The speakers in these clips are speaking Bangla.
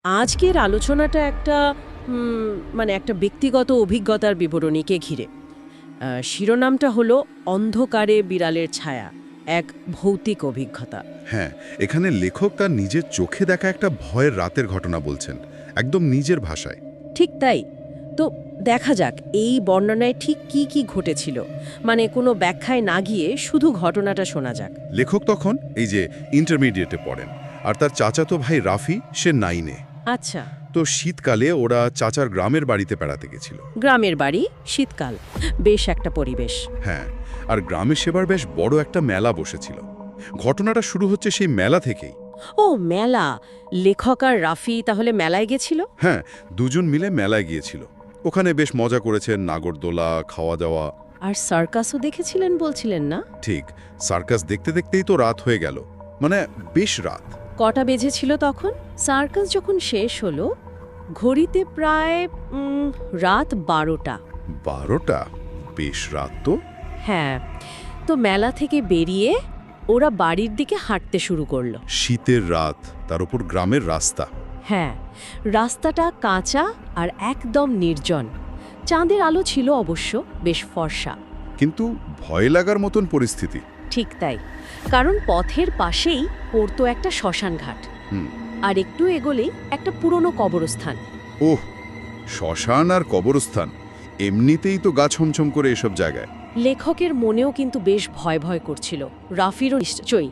আজকের আলোচনাটা একটা একটা ব্যক্তিগত অভিজ্ঞতার বিবরণীকে ঘিরে। শিরোনামটা হলো অন্ধকারে বিড়ালের ছায়া, এক ভৌতিক অভিজ্ঞতা। হ্যাঁ, এখানে লেখক তার নিজের চোখে দেখা একটা ভয়ের রাতের ঘটনা বলছেন, একদম নিজের ভাষায়। ঠিক তাই। তো দেখা যাক এই বর্ণনায় ঠিক কি কি ঘটেছিল, কোনো ব্যাখ্যায় না গিয়ে শুধু ঘটনাটা শোনা যাক। লেখক তখন এই যে ইন্টারমিডিয়েটে পড়েন, আর তার চাচাতো ভাই রাফি সে 9-এ। আচ্ছা। তো শীতকালে ওরা চাচার গ্রামের বাড়িতে বেড়াতে গেছিল। গ্রামের বাড়ি, শীতকাল, বেশ একটা পরিবেশ। হ্যাঁ, আর গ্রামে সেবার বেশ বড় একটা মেলা বসেছিল। ঘটনাটা শুরু হচ্ছে সেই মেলা থেকেই। ও মেলা! লেখক আর রাফি তাহলে মেলায় গেছিল? হ্যাঁ, দুজন মিলে মেলায় গিয়েছিল। ওখানে বেশ মজা করেছেন, নাগরদোলা, খাওয়া দাওয়া। আর সার্কাসও দেখেছিলেন বলছিলেন না? ঠিক, সার্কাস দেখতে দেখতেই তো রাত হয়ে গেল, বেশ রাত। কটা বেজেছিল তখন? সার্কাস যখন শেষ হলো ঘড়িতে প্রায় রাত 12টা। 12টা? বেশ রাত তো। হ্যাঁ, তো মেলা থেকে বেরিয়ে ওরা বাড়ির দিকে হাঁটতে শুরু করলো। শীতের রাত, তার উপর গ্রামের রাস্তা। হ্যাঁ, রাস্তাটা কাঁচা আর একদম নির্জন। চাঁদের আলো ছিল অবশ্য বেশ ফর্সা। কিন্তু ভয় লাগার মতন পরিস্থিতি। ঠিক তাই, কারণ পথের পাশেই পড়তো একটা শ্মশান ঘাট। হুম। আর একটু এগোলেই একটা পুরনো কবরস্থান। ওহ, শ্মশান আর কবরস্থান, এমনিতেই তো গা ছমছম করে এসব জায়গায়। লেখকের মনেও কিন্তু বেশ ভয় ভয় করছিল, রাফিরও নিশ্চয়ই।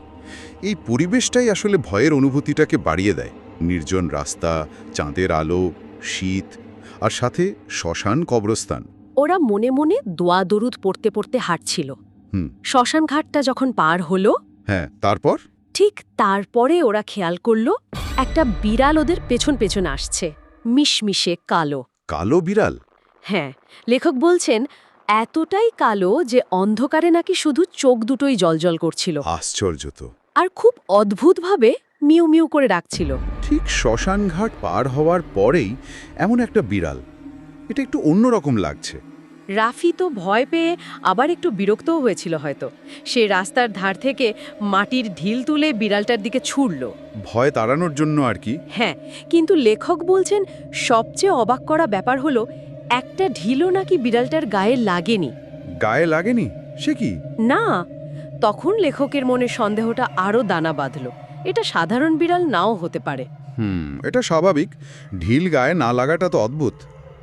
এই পরিবেশটাই আসলে ভয়ের অনুভূতিটাকে বাড়িয়ে দেয়। নির্জন রাস্তা, চাঁদের আলো, শীত, আর সাথে শ্মশান, কবরস্থান। ওরা মনে মনে দোয়া দরুদ পড়তে পড়তে হাঁটছিল। শ্মশান ঘাটটা যখন পার হলো, হ্যাঁ, তারপর? ঠিক তারপরে ওরা খেয়াল করলো একটা বিড়াল ওদের পেছন পেছন আসছে, মিশমিশে কালো। কালো বিড়াল? হ্যাঁ, লেখক বলছেন এতটাই কালো যে অন্ধকারে নাকি শুধু চোখ দুটোই জ্বলজ্বল করছিল। আশ্চর্য তো। আর খুব অদ্ভুতভাবে মিউ মিউ করে ডাকছিল। ঠিক শ্মশান ঘাট পার হওয়ার পরেই এমন একটা বিড়াল, এটা একটু অন্যরকম লাগছে। রাফি তো ভয় পেয়ে আবার একটু বিরক্তও হয়েছিল হয়তো। সে রাস্তার ধার থেকে মাটির ঢিল তুলে বিড়ালটার দিকে ছুড়ল। ভয় তাড়ানোর জন্য আর কি। হ্যাঁ, কিন্তু লেখক বলছেন সবচেয়ে অবাক করা ব্যাপার হলো একটা ঢিলও নাকি বিড়ালটার গায়ে লাগেনি। গায়ে লাগেনি? সে কি? না, তখন লেখকের মনে সন্দেহটা আরও দানা বাঁধল। এটা সাধারণ বিড়াল নাও হতে পারে। এটা স্বাভাবিক। ঢিল গায়ে না লাগাটা তো অদ্ভুত।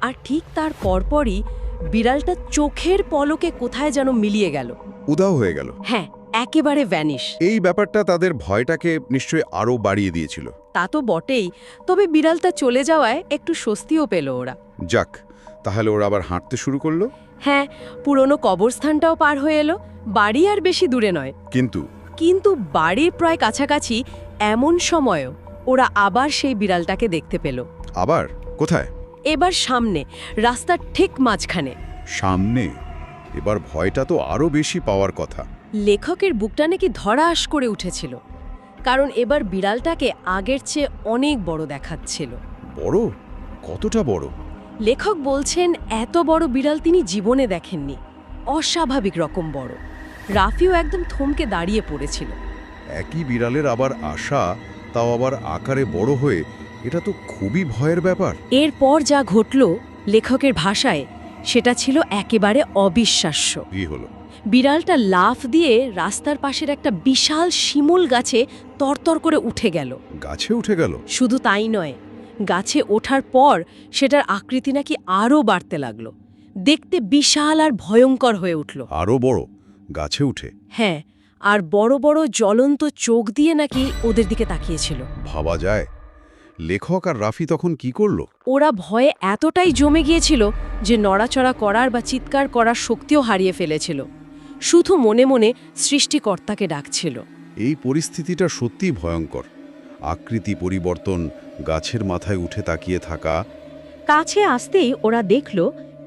আর ঠিক তার পরপরই বিড়ালটা চোখের পলকে কোথায় যেন মিলিয়ে গেল। উধাও হয়ে গেল। হ্যাঁ, একেবারে ভ্যানিশ। এই ব্যাপারটা তাদের ভয়টাকে নিশ্চয়ই আরও বাড়িয়ে দিয়েছিল। তা তো বটেই, তবে বিড়ালটা চলে যাওয়ায় একটু স্বস্তিও পেল ওরা। যাক, তাহলে ওরা আবার হাঁটতে শুরু করলো। হ্যাঁ, পুরনো কবরস্থানটাও পার হয়ে এলো। বাড়ি আর বেশি দূরে নয়। কিন্তু বাড়ির প্রায় কাছাকাছি এমন সময়ও ওরা আবার সেই বিড়ালটাকে দেখতে পেল। আবার? কোথায়? এবার সামনে, রাস্তার ঠিক মাঝখানে। সামনে? এবার ভয়টা তো আরও বেশি পাওয়ার কথা। লেখকের বুকটা নাকি ধড়াস করে উঠেছিল, কারণ এবার বিড়ালটাকে আগের চেয়ে অনেক বড় দেখাচ্ছিল। বড়? কতটা বড়? লেখক বলছেন এত বড় বিড়াল তিনি জীবনে দেখেননি। অস্বাভাবিক রকম বড়। রাফিও একদম থমকে দাঁড়িয়ে পড়েছিল। একই বিড়ালের আবার আশা, তাও আবার আকারে বড় হয়ে, এটা তো খুবই ভয়ের ব্যাপার। এরপর যা ঘটল লেখকের ভাষায় সেটা ছিল একেবারে অবিশ্বাস্য। কি হলো? বিড়ালটা লাফ দিয়ে রাস্তার পাশের একটা বিশাল শিমুল গাছে তরতর করে উঠে গেল। গাছে উঠে গেল? শুধু তাই নয়, গাছে ওঠার পর সেটার আকৃতি নাকি আরও বাড়তে লাগলো। দেখতে বিশাল আর ভয়ঙ্কর হয়ে উঠল। আরও বড়? গাছে উঠে? হ্যাঁ, আর বড় বড় জ্বলন্ত চোখ দিয়ে নাকি ওদের দিকে তাকিয়েছিল। ভাবা যায়। লেখক আর রাফি তখন কি করল? ওরা ভয়ে এতটাই জমে গিয়েছিল যে নড়াচড়া করার বা চিৎকার করার শক্তিও হারিয়ে ফেলেছিল। শুধু মনে মনে সৃষ্টিকর্তাকে ডাকছিল। এই পরিস্থিতিটা সত্যিই ভয়ঙ্কর। আকৃতি পরিবর্তন, গাছের মাথায় উঠে তাকিয়ে থাকা। কাছে আসতেই ওরা দেখল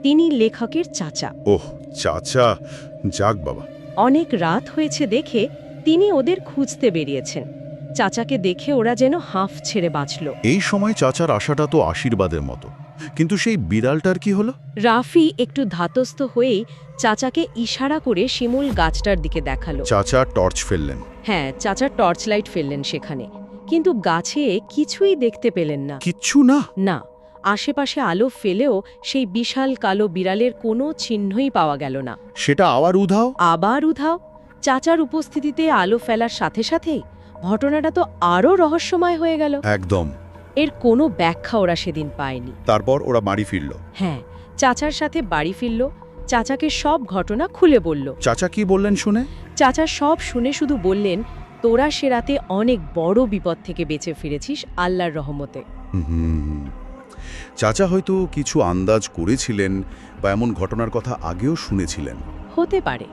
তিনি লেখকের চাচা। ওহ, চাচা! যাক বাবা। অনেক রাত হয়েছে দেখে তিনি ওদের খুঁজতে বেরিয়েছেন। চাচাকে দেখে ওরা যেন হাঁফ ছেড়ে বাঁচল। এই সময় চাচার আশাটা তো আশীর্বাদের মতো, কিন্তু সেই বিড়ালটার কি হলো? রাফি একটু ধাতস্থ হয়েই চাচাকে ইশারা করে শিমুল গাছটার দিকে দেখালো। চাচা টর্চ ফেললেন। হ্যাঁ, চাচা টর্চ লাইট ফেললেন সেখানে। কিন্তু গাছে কিছুই দেখতে পেলেন না। কিচ্ছু না? না, আশেপাশে আলো ফেলেও সেই বিশাল কালো বিড়ালের কোনো চিহ্নই পাওয়া গেল না। সেটা আবার উধাও? আবার উধাও। চাচার উপস্থিতিতে আলো ফেলার সাথে সাথেই ঘটনাটা তো আরও রহস্যময় হয়ে গেল। একদম। এর কোনো ব্যাখ্যা ওরা সেদিন পায়নি। তারপর ওরা বাড়ি ফিরল। হ্যাঁ, চাচার সাথে বাড়ি ফিরল, চাচাকে সব ঘটনা খুলে বলল। চাচা কি বললেন শুনে? চাচা সব শুনে শুধু বললেন, তোরা সে রাতে অনেক বড় বিপদ থেকে বেঁচে ফিরেছিস আল্লাহর রহমতে। চাচা হয়তো কিছু আন্দাজ করেছিলেন বা এমন ঘটনার কথা আগেও শুনেছিলেন। হতে পারে।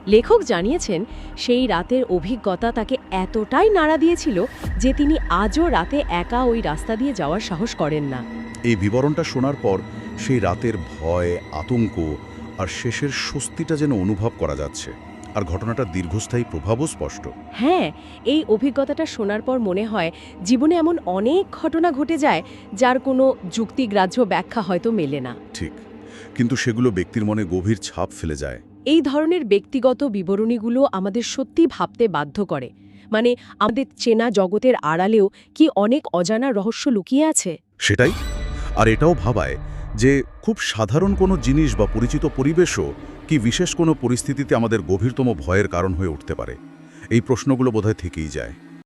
লেখক জানিয়েছেন সেই রাতের অভিজ্ঞতা তাকে এতটাই নাড়া দিয়েছিল যে তিনি আজও রাতে একা ওই রাস্তা দিয়ে যাওয়ার সাহস করেন না। এই বিবরণটা শোনার পর সেই রাতের ভয়, আতঙ্ক আর শেষের স্বস্তিটা যেন অনুভব করা যাচ্ছে। আর ঘটনাটার দীর্ঘস্থায়ী প্রভাবও স্পষ্ট। হ্যাঁ, এই অভিজ্ঞতাটা শোনার পর মনে হয় জীবনে এমন অনেক ঘটনা ঘটে যায় যার কোনো যুক্তিগ্রাহ্য ব্যাখ্যা হয়তো মেলে না। ঠিক, কিন্তু সেগুলো ব্যক্তির মনে গভীর ছাপ ফেলে যায়। এই ধরনের ব্যক্তিগত বিবরণীগুলো আমাদের সত্যি ভাবতে বাধ্য করে। মানে, আমাদের চেনা জগতের আড়ালেও কি অনেক অজানা রহস্য লুকিয়ে আছে? সেটাই। আর এটাও ভাবায় যে খুব সাধারণ কোনো জিনিস বা পরিচিত পরিবেশও কি বিশেষ কোনো পরিস্থিতিতে আমাদের গভীরতম ভয়ের কারণ হয়ে উঠতে পারে। এই প্রশ্নগুলো বোধহয় থেকেই যায়।